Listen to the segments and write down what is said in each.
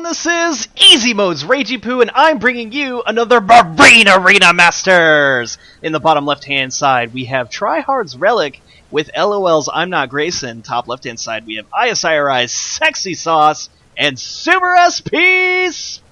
everyone, this is Easy Mode's Ragey Poo, and I'm bringing you another Marine Arena Masters! In the bottom left-hand side, we have TryHrd's Relic with LOL's ImNotGrayson. Top left-hand side, we have IsIrI's SeexySauce and SuprSP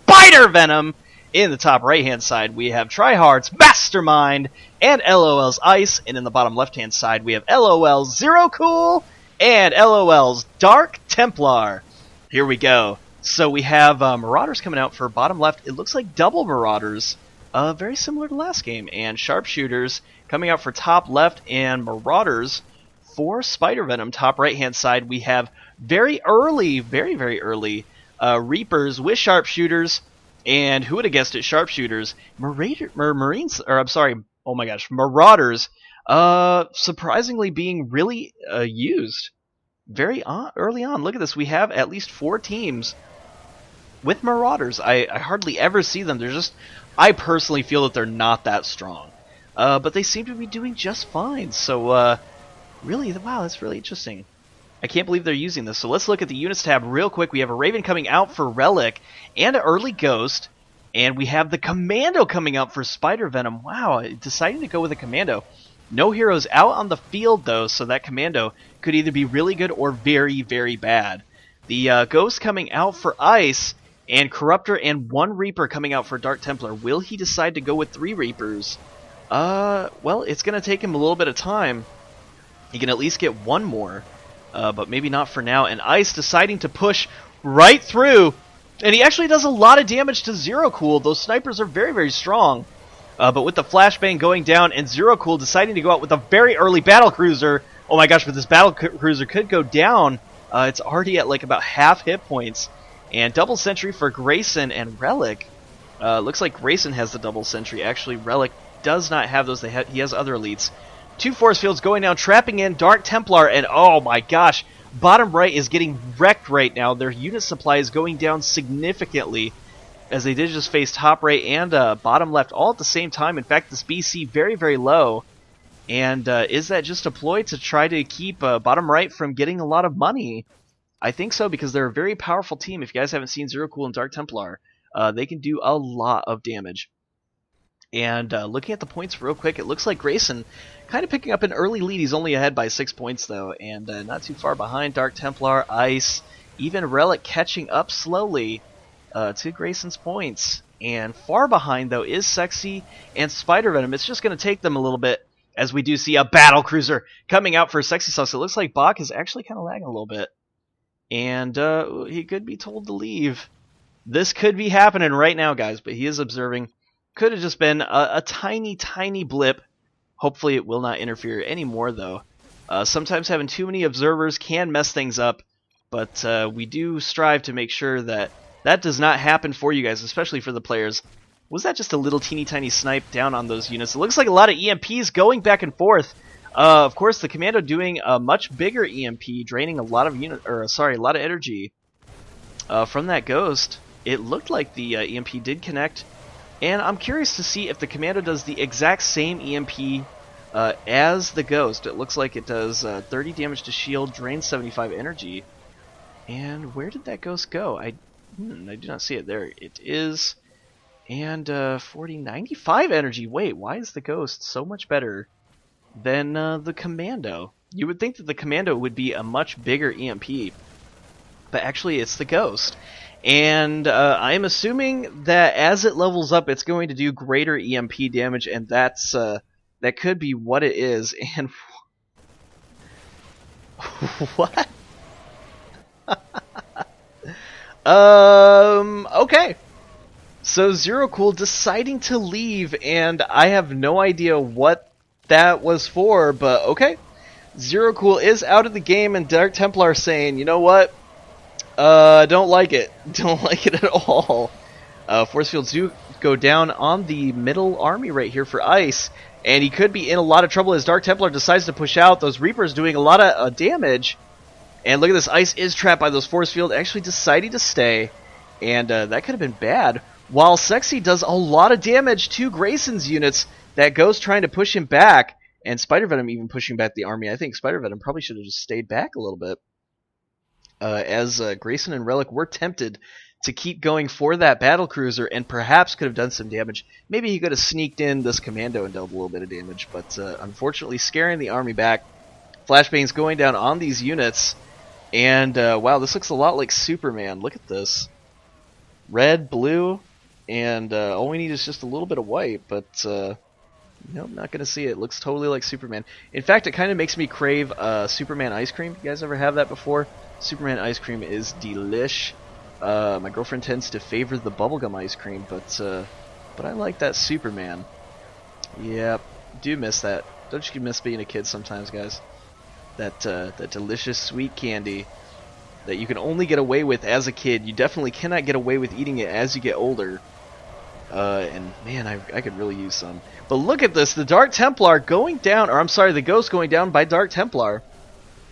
Spidervenom. In the top right-hand side, we have TryHrd's MasterMind and LOL's Ice, and in the bottom left-hand side, we have LOL's ZeRoCOoL and LOL's DarkTemplar. Here we go. So we have Marauders coming out for bottom left. It looks like double Marauders, very similar to last game. And Sharpshooters coming out for top left, and Marauders for Spidervenom. Top right-hand side, we have very early, very early Reapers with Sharpshooters. And who would have guessed it? Sharpshooters. Marauders. Surprisingly being really used. Very early on. Look at this. We have at least 4 teams with Marauders. I hardly ever see them. They're just... I personally feel that they're not that strong. But they seem to be doing just fine. So, really, wow, that's really interesting. I can't believe they're using this. So let's look at the units tab real quick. We have a Raven coming out for Relic and an early Ghost. And we have the Commando coming out for Spidervenom. Wow, deciding to go with a Commando. No heroes out on the field, though, so that Commando could either be really good or very bad. The Ghost coming out for Ice, and Corruptor and 1 Reaper coming out for DarkTemplar. Will he decide to go with 3 Reapers? Well, it's going to take him a little bit of time. He can at least get 1 more, but maybe not for now. And Ice deciding to push right through, and he actually does a lot of damage to ZeRoCOoL. Those snipers are very strong. But with the flashbang going down and ZeRoCOoL deciding to go out with a very early battlecruiser. Oh my gosh, but this battlecruiser could go down. It's already at like about half hit points. And double sentry for Grayson and Relic. Looks like Grayson has the double sentry. Actually, Relic does not have those. He has other elites. 2 force fields going down, trapping in DarkTemplar. And oh my gosh, bottom right is getting wrecked right now. Their unit supply is going down significantly, as they did just face top right and bottom left all at the same time. In fact, this BC very low. And is that just a ploy to try to keep bottom right from getting a lot of money? I think so, because they're a very powerful team. If you guys haven't seen ZeRoCOoL and DarkTemplar, they can do a lot of damage. And looking at the points real quick, it looks like Grayson kind of picking up an early lead. He's only ahead by 6 points, though, and not too far behind. DarkTemplar, Ice, even Relic catching up slowly to Grayson's points. And far behind, though, is Sexy and Spidervenom. It's just going to take them a little bit, as we do see a battlecruiser coming out for SeexySauce. It looks like Bach is actually kind of lagging a little bit. And he could be told to leave. This could be happening right now, guys, but he is observing. Could have just been a tiny blip. Hopefully it will not interfere anymore, though. Sometimes having too many observers can mess things up, but we do strive to make sure that that does not happen for you guys, especially for the players. Was that just a little teeny tiny snipe down on those units? It looks like a lot of EMPs going back and forth. Of course, the Commando doing a much bigger EMP, draining a lot of a lot of energy from that Ghost. It looked like the EMP did connect, and I'm curious to see if the Commando does the exact same EMP as the Ghost. It looks like it does 30 damage to shield, drains 75 energy. And where did that Ghost go? I do not see it. There it is. And 95 energy. Wait, why is the Ghost so much better than the Commando? You would think that the Commando would be a much bigger EMP, but actually it's the Ghost. And I am assuming that as it levels up, it's going to do greater EMP damage, and that's that could be what it is. And what? Okay. So ZeRoCOoL deciding to leave, and I have no idea what that was for, but okay. ZeRoCOoL is out of the game, and DarkTemplar saying, you know what? Don't like it. Don't like it at all. Force fields do go down on the middle army right here for Ice, and he could be in a lot of trouble as DarkTemplar decides to push out. Those Reapers doing a lot of damage. And look at this, Ice is trapped by those force field, actually deciding to stay. And that could have been bad. While Sexy does a lot of damage to Grayson's units, that Ghost trying to push him back. And Spidervenom even pushing back the army. I think Spidervenom probably should have just stayed back a little bit. as Grayson and Relic were tempted to keep going for that battlecruiser and perhaps could have done some damage. Maybe he could have sneaked in this commando and dealt a little bit of damage, but unfortunately scaring the army back. Flashbangs going down on these units, and wow, this looks a lot like Superman. Look at this. Red, blue, and all we need is just a little bit of white, but nope, not going to see it. It looks totally like Superman. In fact, it kind of makes me crave Superman ice cream. You guys ever have that before? Superman ice cream is delish. My girlfriend tends to favor the bubblegum ice cream, but I like that Superman. Yep, do miss that. Don't you miss being a kid sometimes, guys? That delicious sweet candy that you can only get away with as a kid. You definitely cannot get away with eating it as you get older. And man, I could really use some. But look at this, the DarkTemplar going down, or I'm sorry, the Ghost going down by DarkTemplar.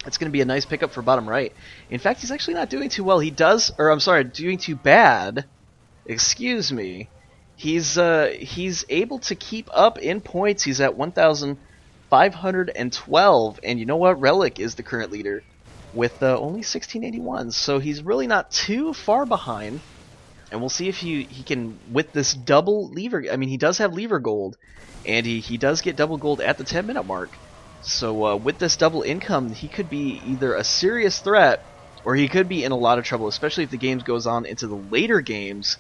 That's going to be a nice pickup for bottom right. In fact, he's actually not doing too well. He does, or I'm sorry, doing too bad. Excuse me. He's able to keep up in points. He's at 1,512, and you know what? Relic is the current leader with only 1681. So he's really not too far behind. And we'll see if he can, with this double lever, I mean, he does have lever gold, and he does get double gold at the 10-minute mark. So with this double income, he could be either a serious threat, or he could be in a lot of trouble, especially if the game goes on into the later games.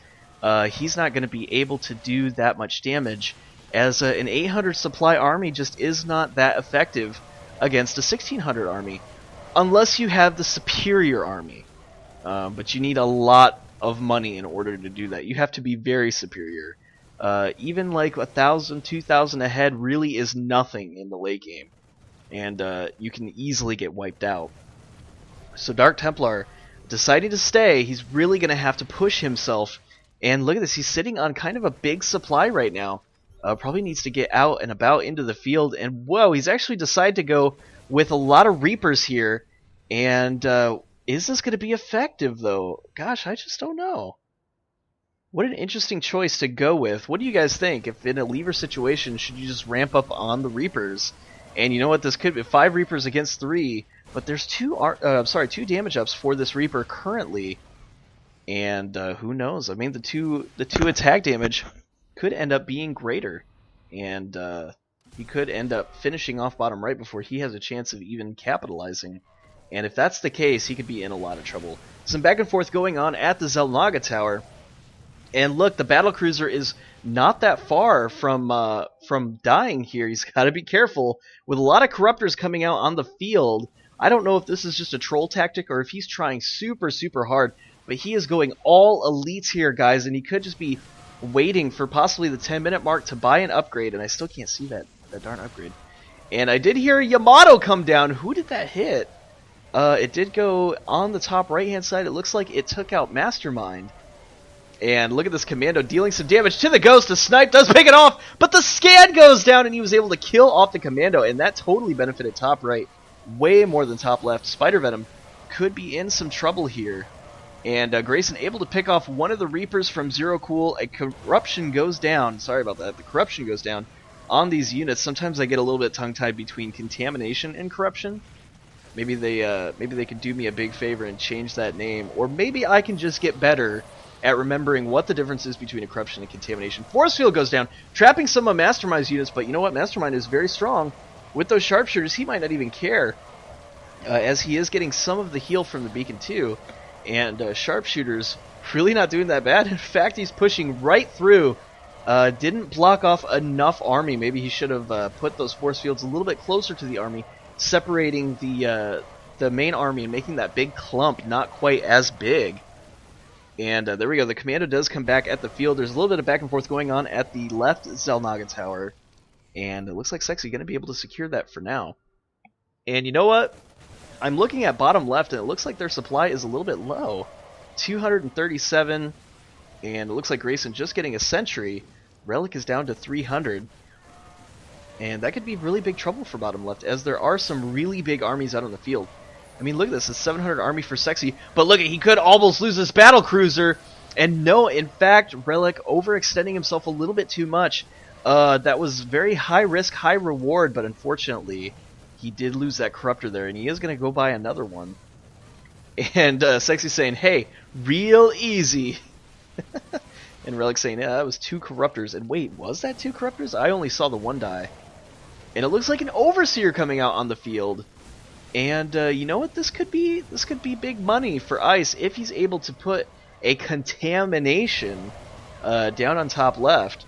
He's not going to be able to do that much damage, as an 800 supply army just is not that effective against a 1600 army, unless you have the superior army. But you need a lot of money in order to do that. You have to be very superior. Even like 1,000, 2,000 ahead really is nothing in the late game, and you can easily get wiped out. So DarkTemplar deciding to stay. He's really going to have to push himself, and look at this, he's sitting on kind of a big supply right now. Probably needs to get out and about into the field, and whoa, he's actually decided to go with a lot of Reapers here, and is this going to be effective, though? Gosh, I just don't know. What an interesting choice to go with. What do you guys think? If in a lever situation, should you just ramp up on the Reapers? And you know what? This could be 5 Reapers against 3, but there's 2 damage ups for this Reaper currently. And who knows? I mean, the two attack damage could end up being greater, and he could end up finishing off bottom right before he has a chance of even capitalizing. And if that's the case, he could be in a lot of trouble. Some back and forth going on at the Xel'Naga Tower. And look, the battlecruiser is not that far from dying here. He's got to be careful. With a lot of corruptors coming out on the field, I don't know if this is just a troll tactic or if he's trying super, super hard. But he is going all elites here, guys, and he could just be waiting for possibly the 10-minute mark to buy an upgrade. And I still can't see that darn upgrade. And I did hear Yamato come down. Who did that hit? It did go on the top right-hand side. It looks like it took out MasterMind. And look at this commando dealing some damage to the Ghost. The snipe does pick it off, but the scan goes down, and he was able to kill off the commando, and that totally benefited top right way more than top left. Spidervenom could be in some trouble here. And Grayson able to pick off one of the Reapers from ZeRoCOoL. A corruption goes down. Sorry about that. The corruption goes down on these units. Sometimes I get a little bit tongue-tied between contamination and corruption. Maybe they could do me a big favor and change that name, or maybe I can just get better at remembering what the difference is between a corruption and contamination. Force field goes down, trapping some of MasterMind's units, but you know what? MasterMind is very strong. With those sharpshooters, he might not even care, as he is getting some of the heal from the beacon too. And sharpshooters really not doing that bad. In fact, he's pushing right through. Didn't block off enough army. Maybe he should have put those force fields a little bit closer to the army, separating the main army and making that big clump not quite as big. And there we go. The commando does come back at the field. There's a little bit of back and forth going on at the left Xel'Naga Tower, and it looks like Sexy going to be able to secure that for now. And you know what? I'm looking at bottom left, and it looks like their supply is a little bit low. 237, and it looks like Grayson just getting a sentry. Relic is down to 300. And that could be really big trouble for bottom left, as there are some really big armies out on the field. I mean, look at this. It's 700 army for Sexy. But look, he could almost lose this battlecruiser. And no, in fact, Relic overextending himself a little bit too much. That was very high risk, high reward, but unfortunately, he did lose that corruptor there, and he is going to go buy another one. And Sexy saying, hey, real easy. And Relic saying, yeah, that was 2 Corruptors. And wait, was that 2 Corruptors? I only saw the 1 die. And it looks like an Overseer coming out on the field. And you know what? This could be big money for Ice if he's able to put a contamination down on top left.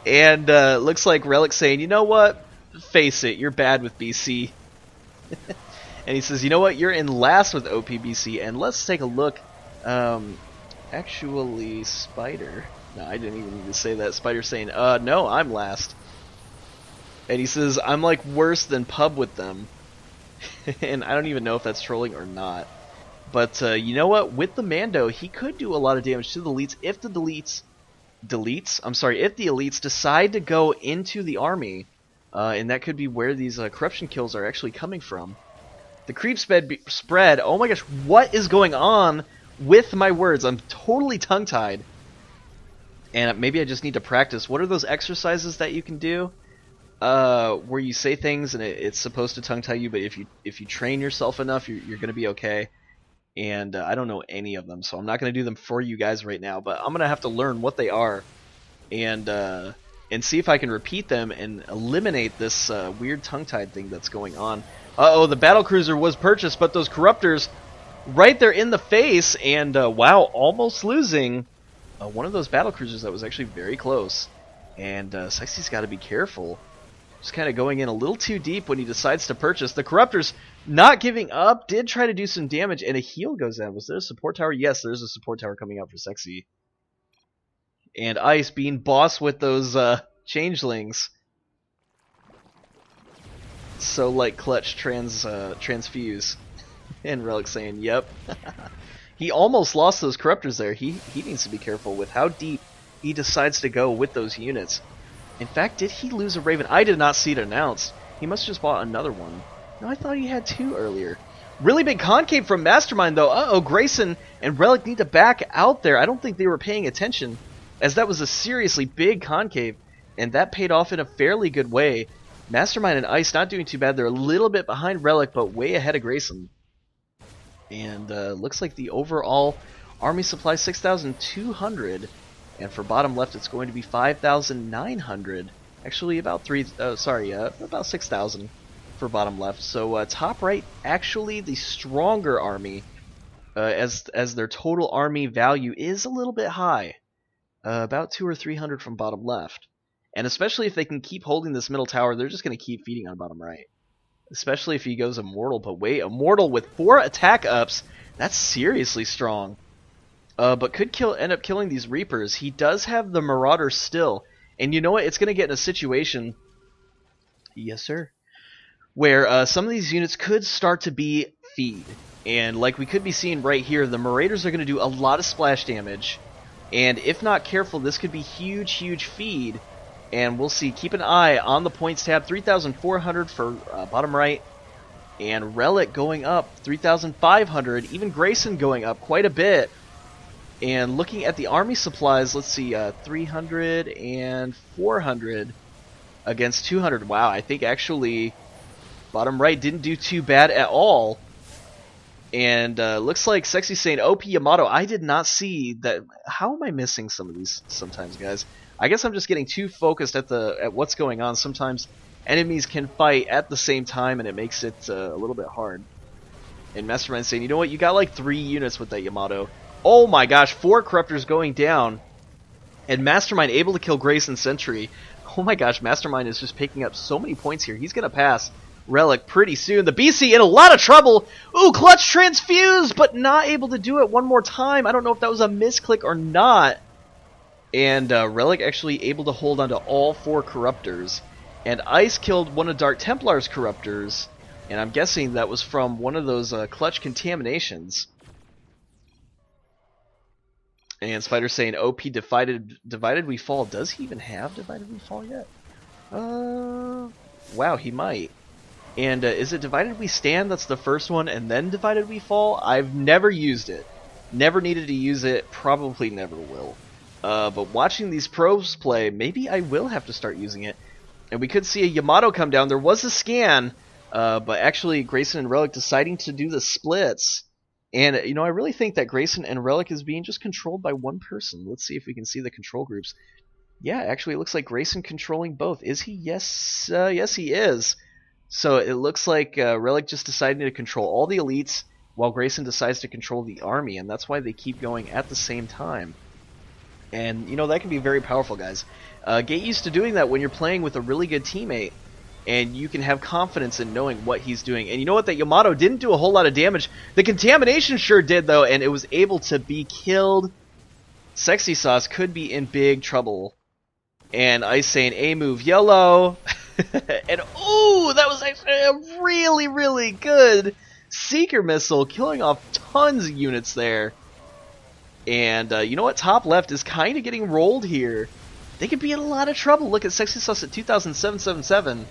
And looks like Relic saying, you know what? Face it, you're bad with BC. And he says, you know what? You're in last with OPBC. And let's take a look. Actually, Spider. No, I didn't even need to say that. Spider saying, no, I'm last. And he says, I'm like worse than Pub with them. And I don't even know if that's trolling or not. But you know what? With the Mando, he could do a lot of damage to the elites if the if the elites decide to go into the army. And that could be where these corruption kills are actually coming from. The creep spread. Oh my gosh, what is going on with my words? I'm totally tongue-tied. And maybe I just need to practice. What are those exercises that you can do? Where you say things and it's supposed to tongue-tie you, but if you train yourself enough, you're going to be okay. And I don't know any of them, so I'm not going to do them for you guys right now. But I'm going to have to learn what they are, and see if I can repeat them and eliminate this weird tongue-tied thing that's going on. Uh-oh, the battlecruiser was purchased, but those corruptors right there in the face, and wow, almost losing one of those battlecruisers that was actually very close. And Sexy's got to be careful. Just kind of going in a little too deep when he decides to purchase. The corruptors not giving up, did try to do some damage, and a heal goes down. Was there a support tower? Yes, there's a support tower coming out for Sexy. And Ice being boss with those changelings. So like clutch transfuse. And Relic saying, yep. He almost lost those corruptors there. He needs to be careful with how deep he decides to go with those units. In fact, did he lose a Raven? I did not see it announced. He must have just bought another one. No, I thought he had 2 earlier. Really big concave from MasterMind, though. Uh-oh, Grayson and Relic need to back out there. I don't think they were paying attention, as that was a seriously big concave, and that paid off in a fairly good way. MasterMind and Ice not doing too bad. They're a little bit behind Relic, but way ahead of Grayson. And looks like the overall army supply 6,200. And for bottom left, it's going to be 5,900. Actually, about about 6,000 for bottom left. So top right, actually the stronger army, as their total army value is a little bit high, about 200 or 300 from bottom left. And especially if they can keep holding this middle tower, they're just going to keep feeding on bottom right. Especially if he goes Immortal. But wait, Immortal with 4 attack ups, that's seriously strong. But could end up killing these Reapers. He does have the Marauders still. And you know what? It's going to get in a situation, yes sir, where some of these units could start to be feed. And like we could be seeing right here, the Marauders are going to do a lot of splash damage. And if not careful, this could be huge, huge feed. And we'll see. Keep an eye on the points tab. 3,400 for bottom right. And Relic going up 3,500. Even Grayson going up quite a bit. And looking at the army supplies, let's see, 300 and 400 against 200. Wow, I think actually bottom right didn't do too bad at all. And looks like Sexy saying OP Yamato. I did not see that. How am I missing some of these sometimes, guys? I guess I'm just getting too focused at what's going on. Sometimes enemies can fight at the same time, and it makes it a little bit hard. And MasterMind saying, you know what? You got like 3 units with that Yamato. Oh my gosh, 4 Corruptors going down. And MasterMind able to kill Grayson Sentry. Oh my gosh, MasterMind is just picking up so many points here. He's going to pass Relic pretty soon. The BC in a lot of trouble. Ooh, clutch transfuse, but not able to do it one more time. I don't know if that was a misclick or not. And Relic actually able to hold on to all 4 Corruptors. And Ice killed one of DarkTemplar's Corruptors. And I'm guessing that was from one of those clutch contaminations. And Spider saying OP divided we fall. Does he even have divided we fall yet? Wow, he might. And is it divided we stand? That's the first one, and then divided we fall? I've never used it. Never needed to use it. Probably never will. But watching these pros play, maybe I will have to start using it. And we could see a Yamato come down. There was a scan, But actually, Grayson and Relic deciding to do the splits. And, I really think that Grayson and Relic is being just controlled by one person. Let's see if we can see the control groups. Yeah, actually, it looks like Grayson controlling both. Is he? Yes, yes, he is. So it looks like Relic just decided to control all the elites, while Grayson decides to control the army, and that's why they keep going at the same time. And, that can be very powerful, guys. Get used to doing that when you're playing with a really good teammate, and you can have confidence in knowing what he's doing. And you know what? That Yamato didn't do a whole lot of damage. The contamination sure did, though, and it was able to be killed. SeexySauce could be in big trouble. And Ice saying, A move yellow. And, ooh, that was actually a really, really good Seeker Missile, killing off tons of units there. And you know what? Top left is kind of getting rolled here. They could be in a lot of trouble. Look at SeexySauce at 2,777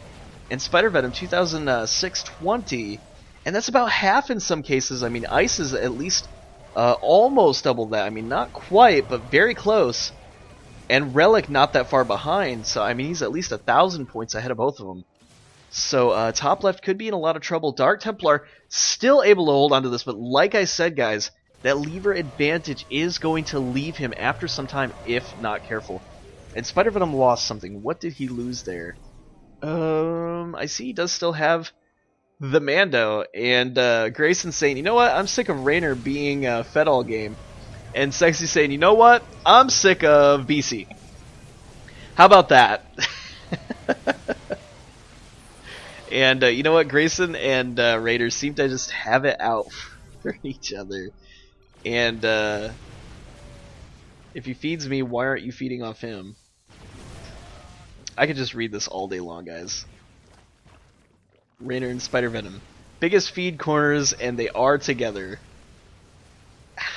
and Spidervenom 2,620. And that's about half in some cases. I mean, Ice is at least almost double that. I mean, not quite, but very close. And Relic not that far behind. So, I mean, he's at least 1,000 points ahead of both of them. So, top left could be in a lot of trouble. DarkTemplar still able to hold on to this, but like I said, guys, that lever advantage is going to leave him after some time if not careful. And Spidervenom lost something. What did he lose there? I see he does still have the Mando. And Grayson saying, you know what? I'm sick of Raynor being fed all game. And Sexy saying, you know what? I'm sick of BC. How about that? And you know what? Grayson and Raiders seem to just have it out for each other. And if he feeds me, why aren't you feeding off him? I could just read this all day long, guys. Raynor and Spidervenom. Biggest feed corners, and they are together.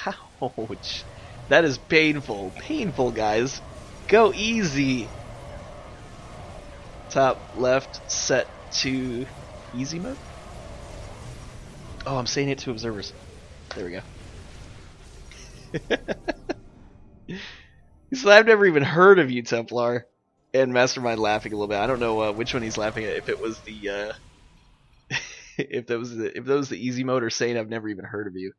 Ouch. That is painful. Painful, guys. Go easy. Top left set to easy mode. Oh, I'm saying it to observers. There we go. So I've never even heard of you, Templar. And MasterMind laughing a little bit. I don't know which one he's laughing at. If it was the if that was the easy mode, or saying I've never even heard of you.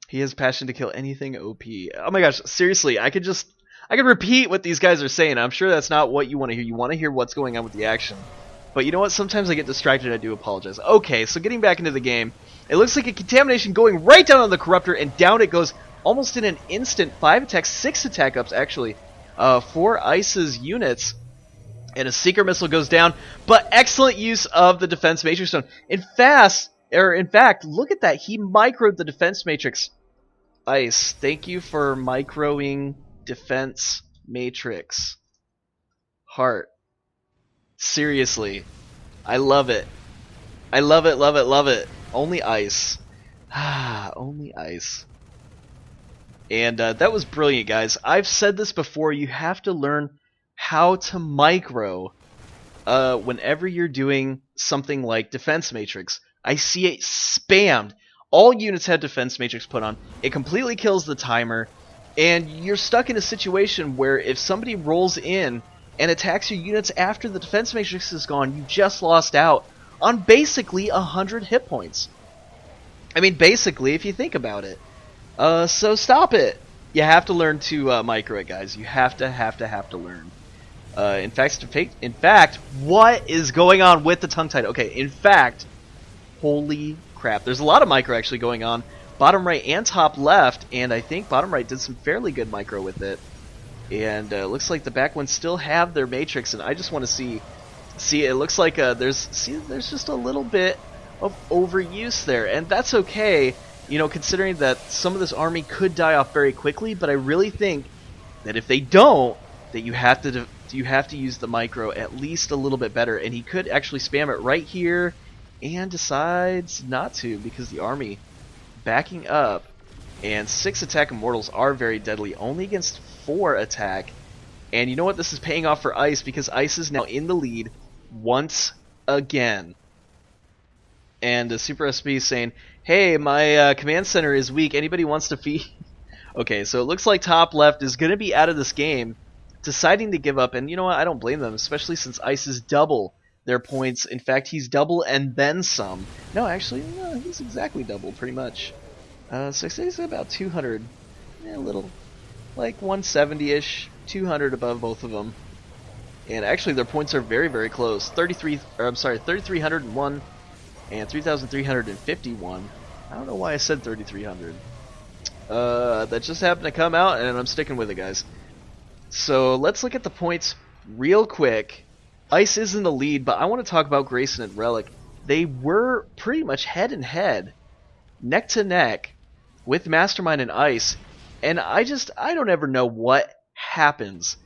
He has passion to kill anything OP. Oh my gosh, seriously, I could repeat what these guys are saying. I'm sure that's not what you want to hear. You want to hear what's going on with the action. But you know what? Sometimes I get distracted. I do apologize. Okay, so getting back into the game. It looks like a contamination going right down on the Corruptor, and down it goes almost in an instant. 5 attacks, 6 attack ups actually for Ice's units. And a Seeker Missile goes down, but excellent use of the Defense Matrix Stone. In fact, look at that. He microed the Defense Matrix. Ice, thank you for microing Defense Matrix. Heart. Seriously. I love it. I love it, love it, love it. Only Ice. Only Ice. And that was brilliant, guys. I've said this before. You have to learn how to micro whenever you're doing something like Defense Matrix. I see it spammed. All units have Defense Matrix put on. It completely kills the timer. And you're stuck in a situation where if somebody rolls in and attacks your units after the Defense Matrix is gone, you just lost out on basically 100 hit points. I mean, basically, if you think about it. So stop it. You have to learn to micro it, guys. You have to learn. In fact, what is going on with the tongue tied? Okay, in fact, holy crap. There's a lot of micro actually going on. Bottom right and top left, and I think bottom right did some fairly good micro with it. And looks like the back ones still have their matrix, and I just want to see. It looks like there's just a little bit of overuse there, and that's okay. You know, considering that some of this army could die off very quickly, but I really think that if they don't, that you have to use the micro at least a little bit better. And he could actually spam it right here, and decides not to because the army backing up. And 6 attack immortals are very deadly, only against 4 attack. And you know what? This is paying off for Ice because Ice is now in the lead once again. And SuprSP is saying, hey, my command center is weak. Anybody wants to feed? Okay, so it looks like top left is going to be out of this game, deciding to give up. And you know what? I don't blame them, especially since Ice is double their points. In fact, he's double and then some. No, actually, no, he's exactly double, pretty much. So he's about 200, a little, like 170-ish, 200 above both of them. And actually, their points are very, very close. 3,301 and 3,351. I don't know why I said 3,300. That just happened to come out, and I'm sticking with it, guys. So let's look at the points real quick. Ice is in the lead, but I want to talk about Grayson and Relic. They were pretty much head and head, neck to neck, with MasterMind and Ice. And I don't ever know what happens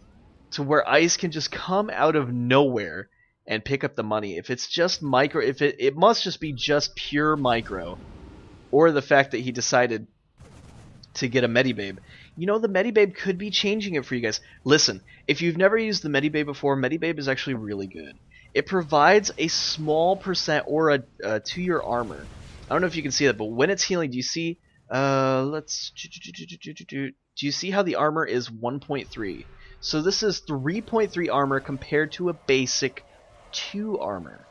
to where Ice can just come out of nowhere and pick up the money. If it's just micro, if it must just be just pure micro, or the fact that he decided to get a Medibabe. You know, the Medibabe could be changing it for you guys. Listen, if you've never used the Medibabe before, Medibabe is actually really good. It provides a small percent aura to your armor. I don't know if you can see that, but when it's healing, do you see? Do you see how the armor is 1.3? So this is 3.3 armor compared to a basic 2 armor,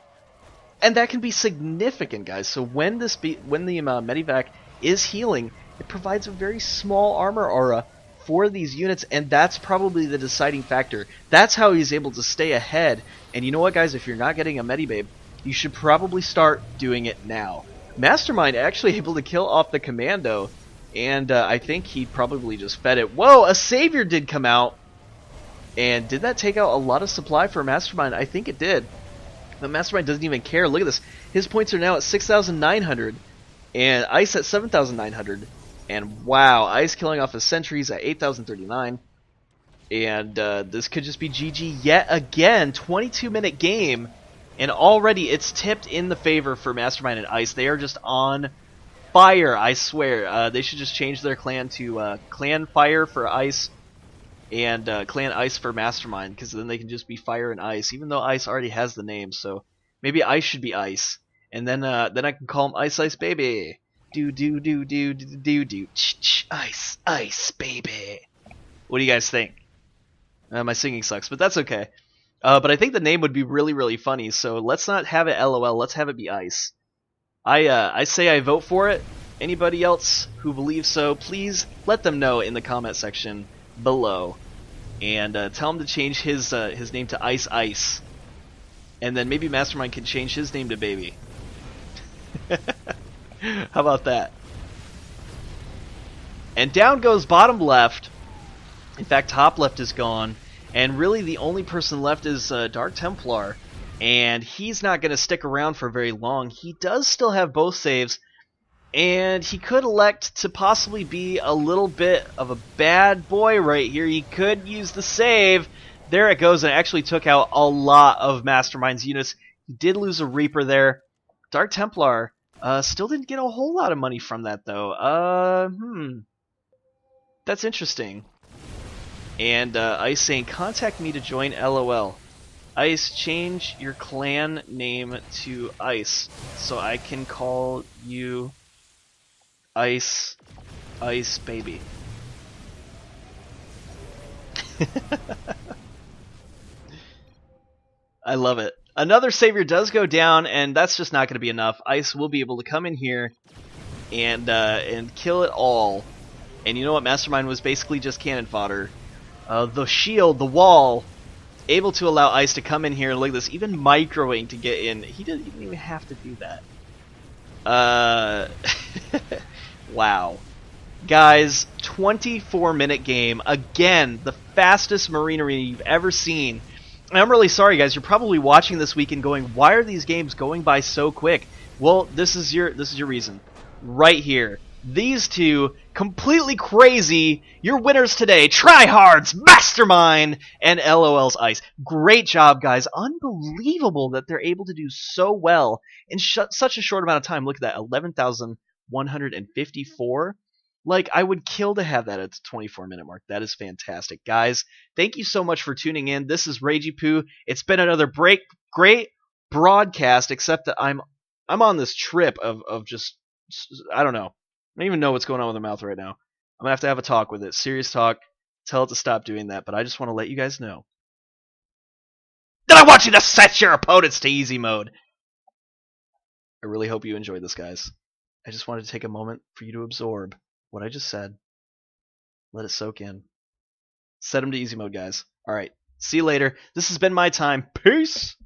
and that can be significant, guys. So when the Medivac is healing, it provides a very small armor aura for these units, and that's probably the deciding factor. That's how he's able to stay ahead. And you know what, guys? If you're not getting a Medibabe, you should probably start doing it now. MasterMind actually able to kill off the Commando, and I think he probably just fed it. Whoa, a Savior did come out. And did that take out a lot of supply for MasterMind? I think it did. But MasterMind doesn't even care. Look at this. His points are now at 6,900. And Ice at 7,900. And wow, Ice killing off his sentries at 8,039. And this could just be GG yet again. 22-minute game. And already it's tipped in the favor for MasterMind and Ice. They are just on fire, I swear. They should just change their clan to Clan Fire for Ice. And Clan Ice for MasterMind, because then they can just be Fire and Ice, even though Ice already has the name. So maybe Ice should be Ice, and then I can call him Ice Ice Baby. Do do do do do do do Ice Ice Baby. What do you guys think? My singing sucks, but that's okay. But I think the name would be really, really funny. So let's not have it LOL. Let's have it be Ice. I say I vote for it. Anybody else who believes so, please let them know in the comment section below, and tell him to change his name to Ice Ice, and then maybe MasterMind can change his name to Baby. How about that? And down goes bottom left. In fact, top left is gone, and really the only person left is DarkTemplar, and he's not going to stick around for very long. He does still have both saves, and he could elect to possibly be a little bit of a bad boy right here. He could use the save. There it goes, and it actually took out a lot of MasterMind's units. He did lose a Reaper there. DarkTemplar still didn't get a whole lot of money from that, though. That's interesting. And Ice saying, contact me to join LOL. Ice, change your clan name to Ice, so I can call you Ice Baby. I love it. Another Savior does go down, and that's just not going to be enough. Ice will be able to come in here and kill it all. And you know what? MasterMind was basically just cannon fodder. The shield, the wall, able to allow Ice to come in here. Look at this, even microing to get in. He didn't even have to do that. Wow. Guys, 24-minute game. Again, the fastest Marine Arena you've ever seen. And I'm really sorry, guys. You're probably watching this week and going, why are these games going by so quick? Well, this is your reason. Right here. These two, completely crazy, your winners today, TryHrd's MasterMind and LOL's Ice. Great job, guys. Unbelievable that they're able to do so well in such a short amount of time. Look at that, 11,154. Like, I would kill to have that at the 24-minute mark. That is fantastic. Guys, thank you so much for tuning in. This is Ragey Poo. It's been another great broadcast, except that I'm on this trip of just, I don't know. I don't even know what's going on with my mouth right now. I'm going to have a talk with it. Serious talk. Tell it to stop doing that, but I just want to let you guys know. Then I want you to set your opponents to easy mode. I really hope you enjoyed this, guys. I just wanted to take a moment for you to absorb what I just said. Let it soak in. Set them to easy mode, guys. Alright, see you later. This has been my time. Peace!